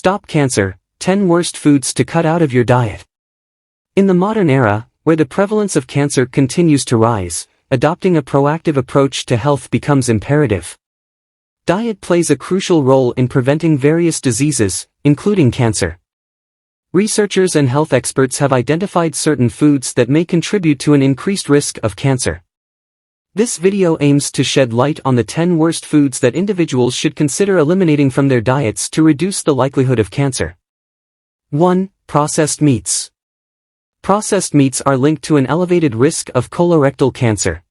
Stop Cancer: 10 Worst Foods to Cut Out of Your Diet. In the modern era, where the prevalence of cancer continues to rise, adopting a proactive approach to health becomes imperative. Diet plays a crucial role in preventing various diseases, including cancer. Researchers and health experts have identified certain foods that may contribute to an increased risk of cancer. This video aims to shed light on the 10 worst foods that individuals should consider eliminating from their diets to reduce the likelihood of cancer. 1. Processed meats. Processed meats are linked to an elevated risk of colorectal cancer.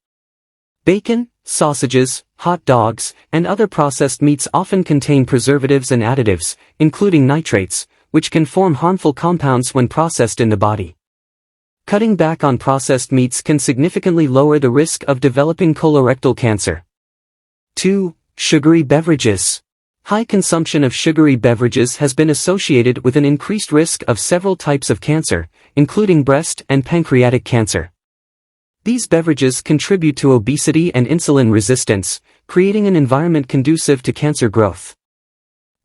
Bacon, sausages, hot dogs, and other processed meats often contain preservatives and additives, including nitrates, which can form harmful compounds when processed in the body. Cutting back on processed meats can significantly lower the risk of developing colorectal cancer. 2. Sugary beverages. High consumption of sugary beverages has been associated with an increased risk of several types of cancer, including breast and pancreatic cancer. These beverages contribute to obesity and insulin resistance, creating an environment conducive to cancer growth.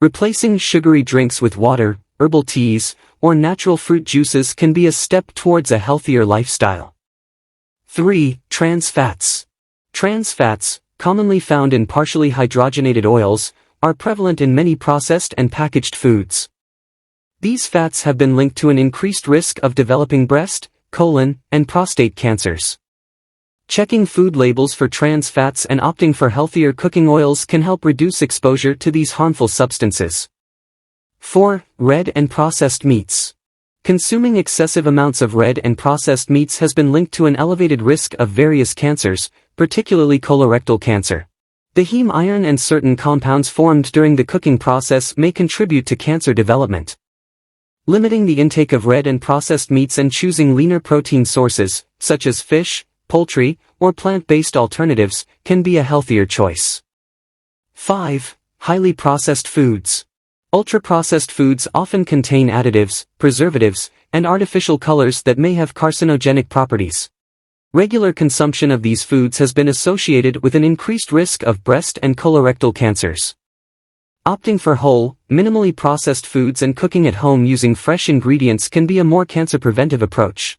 Replacing sugary drinks with water, herbal teas, or natural fruit juices can be a step towards a healthier lifestyle. 3. Trans fats. Trans fats, commonly found in partially hydrogenated oils, are prevalent in many processed and packaged foods. These fats have been linked to an increased risk of developing breast, colon, and prostate cancers. Checking food labels for trans fats and opting for healthier cooking oils can help reduce exposure to these harmful substances. 4. Red and processed meats. Consuming excessive amounts of red and processed meats has been linked to an elevated risk of various cancers, particularly colorectal cancer. The heme iron and certain compounds formed during the cooking process may contribute to cancer development. Limiting the intake of red and processed meats and choosing leaner protein sources, such as fish, poultry, or plant-based alternatives, can be a healthier choice. 5. Highly processed foods. Ultra-processed foods often contain additives, preservatives, and artificial colors that may have carcinogenic properties. Regular consumption of these foods has been associated with an increased risk of breast and colorectal cancers. Opting for whole, minimally processed foods and cooking at home using fresh ingredients can be a more cancer-preventive approach.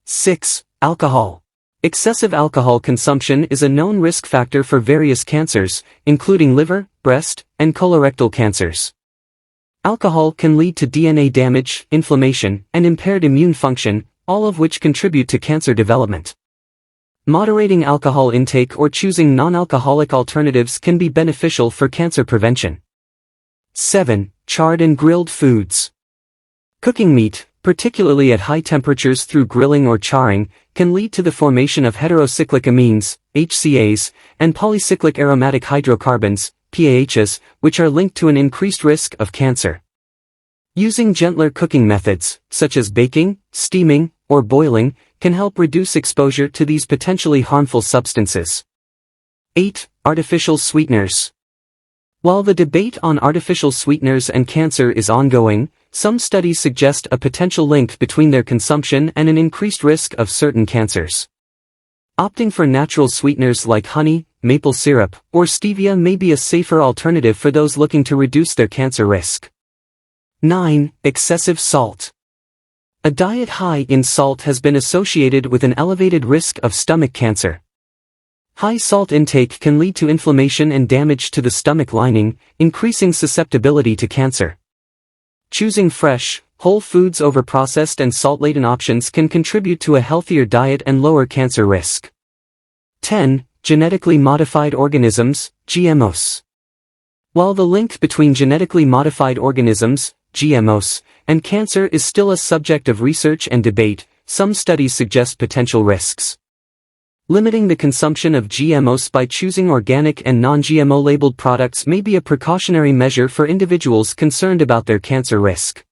6. Alcohol. Excessive alcohol consumption is a known risk factor for various cancers, including liver, breast, and colorectal cancers. Alcohol can lead to DNA damage, inflammation, and impaired immune function, all of which contribute to cancer development. Moderating alcohol intake or choosing non-alcoholic alternatives can be beneficial for cancer prevention. 7. Charred and grilled foods. Cooking meat, particularly at high temperatures through grilling or charring, can lead to the formation of heterocyclic amines, HCAs, and polycyclic aromatic hydrocarbons, PAHs, which are linked to an increased risk of cancer. Using gentler cooking methods, such as baking, steaming, or boiling, can help reduce exposure to these potentially harmful substances. 8. Artificial sweeteners. While the debate on artificial sweeteners and cancer is ongoing, some studies suggest a potential link between their consumption and an increased risk of certain cancers. Opting for natural sweeteners like honey, maple syrup, or stevia may be a safer alternative for those looking to reduce their cancer risk. 9. Excessive salt. A diet high in salt has been associated with an elevated risk of stomach cancer. High salt intake can lead to inflammation and damage to the stomach lining, increasing susceptibility to cancer. Choosing fresh, whole foods over processed and salt-laden options can contribute to a healthier diet and lower cancer risk. 10. Genetically modified organisms, GMOs. While the link between genetically modified organisms, GMOs, and cancer is still a subject of research and debate, some studies suggest potential risks. Limiting the consumption of GMOs by choosing organic and non-GMO labeled products may be a precautionary measure for individuals concerned about their cancer risk.